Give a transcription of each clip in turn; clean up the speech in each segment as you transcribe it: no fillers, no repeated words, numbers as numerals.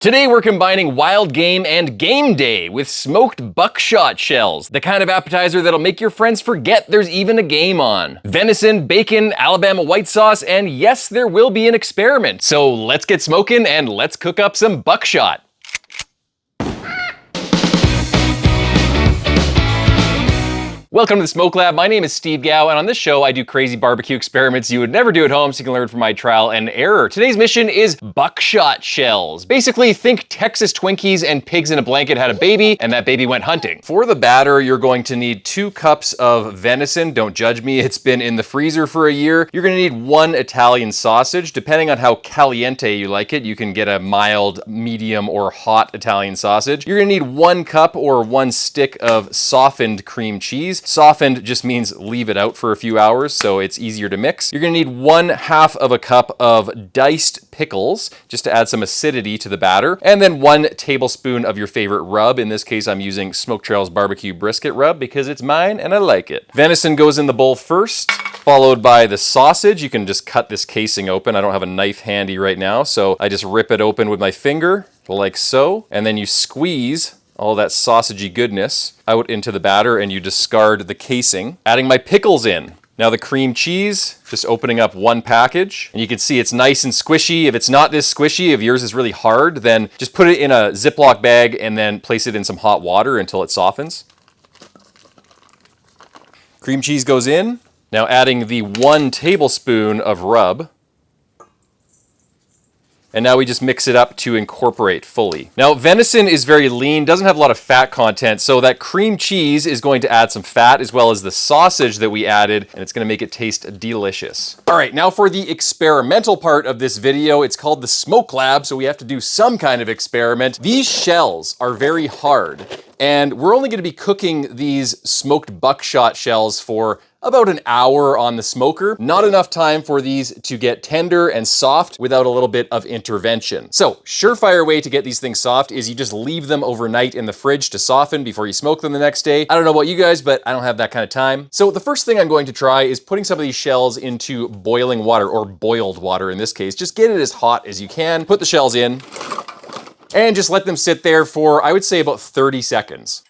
Today we're combining wild game and game day with smoked buckshot shells, the kind of appetizer that'll make your friends forget there's even a game on. Venison, bacon, Alabama white sauce, and yes, there will be an experiment. So let's get smoking and let's cook up some buckshot. Welcome to the Smoke Lab. My name is Steve Gao, and on this show I do crazy barbecue experiments you would never do at home, so you can learn from my trial and error. Today's mission is buckshot shells. Basically, think Texas Twinkies and pigs in a blanket had a baby, and that baby went hunting. For the batter, you're going to need 2 cups of venison. Don't judge me, it's been in the freezer for a year. You're gonna need 1 Italian sausage. Depending on how caliente you like it, you can get a mild, medium, or hot Italian sausage. You're gonna need 1 cup or 1 stick of softened cream cheese. Softened just means leave it out for a few hours so it's easier to mix. You're gonna need 1/2 of a cup of diced pickles just to add some acidity to the batter, and then 1 tablespoon of your favorite rub. In this case, I'm using Smoke Trail's barbecue brisket rub because it's mine and I like it. Venison goes in the bowl first, followed by the sausage. You can just cut this casing open. I don't have a knife handy right now, so I just rip it open with my finger like so, and then you squeeze all that sausagey goodness out into the batter and you discard the casing. Adding my pickles in. Now the cream cheese, just opening up 1 package, and you can see it's nice and squishy. If it's not this squishy, if yours is really hard, then just put it in a Ziploc bag and then place it in some hot water until it softens. Cream cheese goes in. Now adding the 1 tablespoon of rub. And now we just mix it up to incorporate fully. Now, venison is very lean, doesn't have a lot of fat content, so that cream cheese is going to add some fat as well as the sausage that we added, and it's gonna make it taste delicious. All right, now for the experimental part of this video, it's called the Smoke Lab, so we have to do some kind of experiment. These shells are very hard, and we're only gonna be cooking these smoked buckshot shells for about an hour on the smoker. Not enough time for these to get tender and soft without a little bit of intervention. So, surefire way to get these things soft is you just leave them overnight in the fridge to soften before you smoke them the next day. I don't know about you guys, but I don't have that kind of time. So the first thing I'm going to try is putting some of these shells into boiling water, or boiled water in this case. Just get it as hot as you can. Put the shells in and just let them sit there for, I would say, about 30 seconds.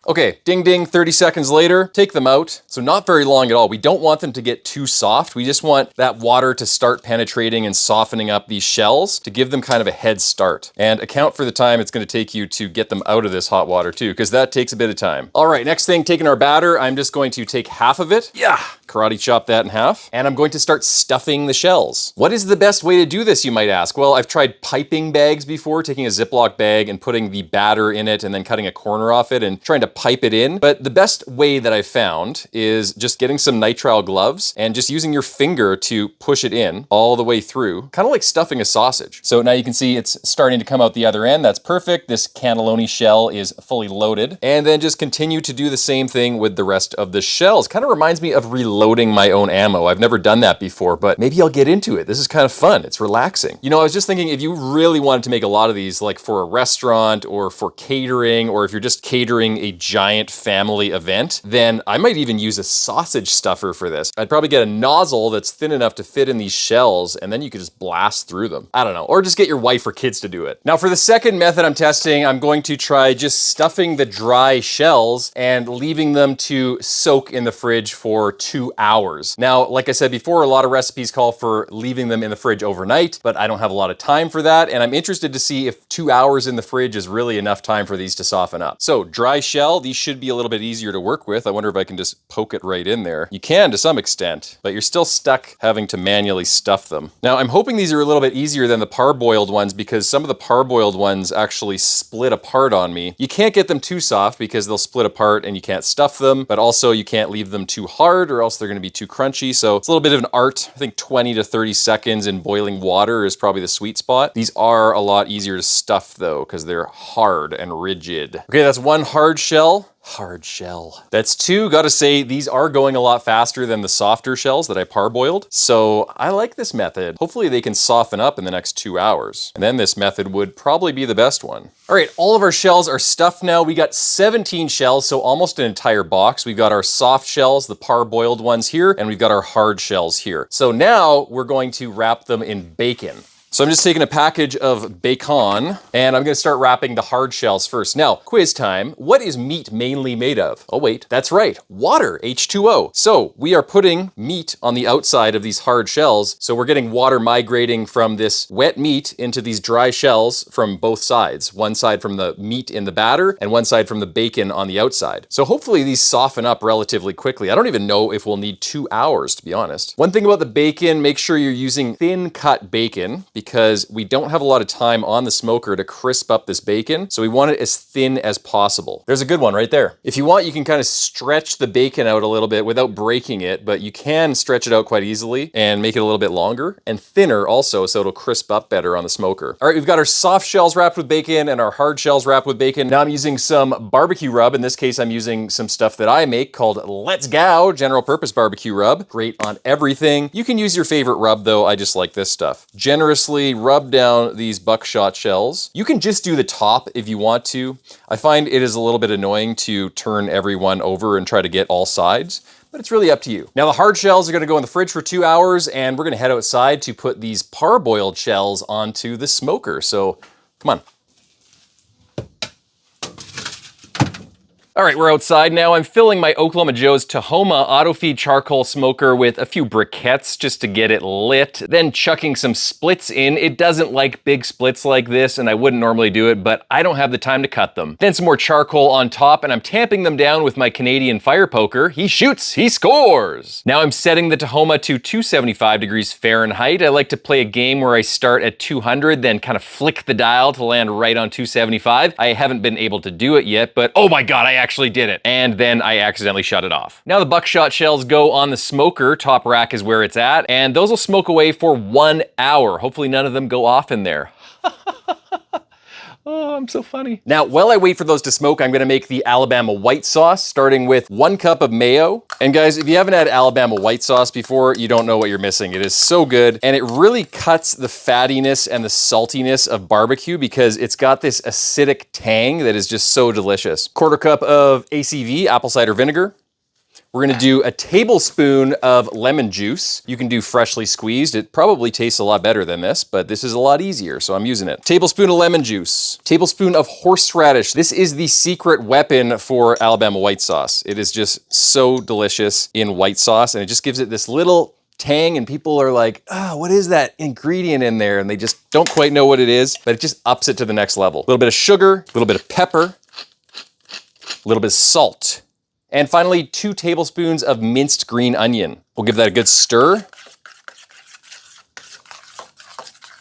Okay, ding ding, 30 seconds later, take them out. So not very long at all. We don't want them to get too soft. We just want that water to start penetrating and softening up these shells to give them kind of a head start. And account for the time it's gonna take you to get them out of this hot water too, because that takes a bit of time. All right, next thing, taking our batter, I'm just going to take half of it. Yeah, karate chop that in half. And I'm going to start stuffing the shells. What is the best way to do this, you might ask? Well, I've tried piping bags before, taking a Ziploc bag and putting the batter in it and then cutting a corner off it and trying to pipe it in. But the best way that I've found is just getting some nitrile gloves and just using your finger to push it in all the way through, kind of like stuffing a sausage. So now you can see it's starting to come out the other end. That's perfect. This cannelloni shell is fully loaded. And then just continue to do the same thing with the rest of the shells. Kind of reminds me of reloading my own ammo. I've never done that before, but maybe I'll get into it. This is kind of fun. It's relaxing. You know, I was just thinking, if you really wanted to make a lot of these, like for a restaurant or for catering, or if you're just catering a giant family event, then I might even use a sausage stuffer for this. I'd probably get a nozzle that's thin enough to fit in these shells, and then you could just blast through them. I don't know, or just get your wife or kids to do it. Now for the second method I'm testing, I'm going to try just stuffing the dry shells and leaving them to soak in the fridge for 2 hours. Now, like I said before, a lot of recipes call for leaving them in the fridge overnight, but I don't have a lot of time for that, and I'm interested to see if 2 hours in the fridge is really enough time for these to soften up. So dry shell, these should be a little bit easier to work with. I wonder if I can just poke it right in there. You can to some extent, but you're still stuck having to manually stuff them. Now, I'm hoping these are a little bit easier than the parboiled ones, because some of the parboiled ones actually split apart on me. You can't get them too soft because they'll split apart and you can't stuff them, but also you can't leave them too hard or else they're gonna be too crunchy. So it's a little bit of an art. I think 20 to 30 seconds in boiling water is probably the sweet spot. These are a lot easier to stuff though, because they're hard and rigid. Okay, that's 1 hard shell. Hard shell. That's 2. Gotta say, these are going a lot faster than the softer shells that I parboiled. So I like this method. Hopefully they can soften up in the next 2 hours. And then this method would probably be the best one. All right, all of our shells are stuffed now. We got 17 shells, so almost an entire box. We've got our soft shells, the parboiled ones here, and we've got our hard shells here. So now we're going to wrap them in bacon. So I'm just taking a package of bacon and I'm gonna start wrapping the hard shells first. Now, quiz time. What is meat mainly made of? Oh wait, that's right, water, H2O. So we are putting meat on the outside of these hard shells. So we're getting water migrating from this wet meat into these dry shells from both sides. One side from the meat in the batter and one side from the bacon on the outside. So hopefully these soften up relatively quickly. I don't even know if we'll need 2 hours, to be honest. One thing about the bacon, make sure you're using thin cut bacon, because we don't have a lot of time on the smoker to crisp up this bacon, so we want it as thin as possible. There's a good one right there. If you want, you can kind of stretch the bacon out a little bit without breaking it, but you can stretch it out quite easily and make it a little bit longer and thinner also, so it'll crisp up better on the smoker. All right, we've got our soft shells wrapped with bacon and our hard shells wrapped with bacon. Now I'm using some barbecue rub. In this case, I'm using some stuff that I make called Let's Go general purpose barbecue rub. Great on everything. You can use your favorite rub though. I just like this stuff. Generously rub down these buckshot shells. You can just do the top if you want to. I find it is a little bit annoying to turn everyone over and try to get all sides, but it's really up to you. Now the hard shells are gonna go in the fridge for 2 hours and we're gonna head outside to put these parboiled shells onto the smoker. So come on. All right, we're outside now. I'm filling my Oklahoma Joe's Tahoma auto-feed charcoal smoker with a few briquettes just to get it lit, then chucking some splits in. It doesn't like big splits like this, and I wouldn't normally do it, but I don't have the time to cut them. Then some more charcoal on top, and I'm tamping them down with my Canadian fire poker. He shoots, he scores! Now I'm setting the Tahoma to 275 degrees Fahrenheit. I like to play a game where I start at 200, then kind of flick the dial to land right on 275. I haven't been able to do it yet, but oh my God, I actually did it. And then I accidentally shut it off. Now the buckshot shells go on the smoker. Top rack is where it's at. And those will smoke away for 1 hour. Hopefully none of them go off in there. Oh, I'm so funny. Now, while I wait for those to smoke, I'm gonna make the Alabama white sauce, starting with 1 cup of mayo. And guys, if you haven't had Alabama white sauce before, you don't know what you're missing. It is so good, and it really cuts the fattiness and the saltiness of barbecue because it's got this acidic tang that is just so delicious. 1/4 cup of ACV, apple cider vinegar. We're gonna do a tablespoon of lemon juice. You can do freshly squeezed. It probably tastes a lot better than this, but this is a lot easier, so I'm using it. Tablespoon of lemon juice. Tablespoon of horseradish. This is the secret weapon for Alabama white sauce. It is just so delicious in white sauce, and it just gives it this little tang, and people are like, oh, what is that ingredient in there? And they just don't quite know what it is, but it just ups it to the next level. A little bit of sugar, a little bit of pepper, a little bit of salt. And finally, 2 tablespoons of minced green onion. We'll give that a good stir.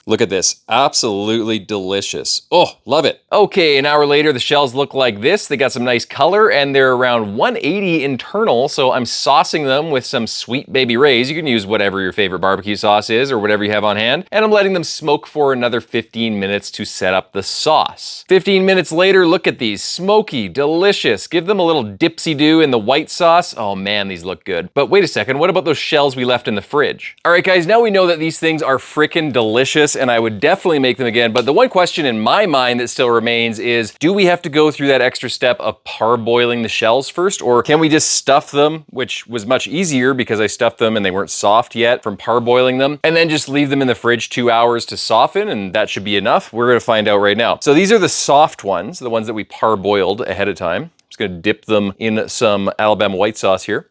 Look at this, absolutely delicious. Oh, love it. Okay, an hour later, the shells look like this. They got some nice color and they're around 180 internal, so I'm saucing them with some Sweet Baby Ray's. You can use whatever your favorite barbecue sauce is or whatever you have on hand. And I'm letting them smoke for another 15 minutes to set up the sauce. 15 minutes later, look at these, smoky, delicious. Give them a little dipsy-do in the white sauce. Oh man, these look good. But wait a second, what about those shells we left in the fridge? All right guys, now we know that these things are frickin' delicious and I would definitely make them again, but the one question in my mind that still remains is, do we have to go through that extra step of parboiling the shells first, or can we just stuff them, which was much easier because I stuffed them and they weren't soft yet from parboiling them, and then just leave them in the fridge 2 hours to soften, and that should be enough? We're gonna find out right now. So these are the soft ones, the ones that we parboiled ahead of time. I'm just gonna dip them in some Alabama white sauce here.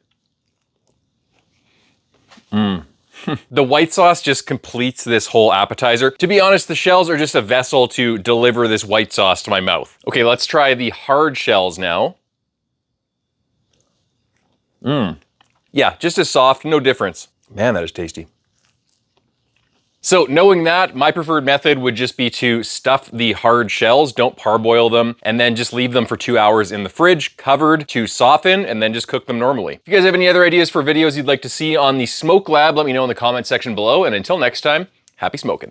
The white sauce just completes this whole appetizer. To be honest, the shells are just a vessel to deliver this white sauce to my mouth. Okay, let's try the hard shells now. Yeah, just as soft, no difference. Man, that is tasty. So knowing that, my preferred method would just be to stuff the hard shells, don't parboil them, and then just leave them for 2 hours in the fridge, covered to soften, and then just cook them normally. If you guys have any other ideas for videos you'd like to see on the Smoke Lab, let me know in the comment section below, and until next time, happy smoking.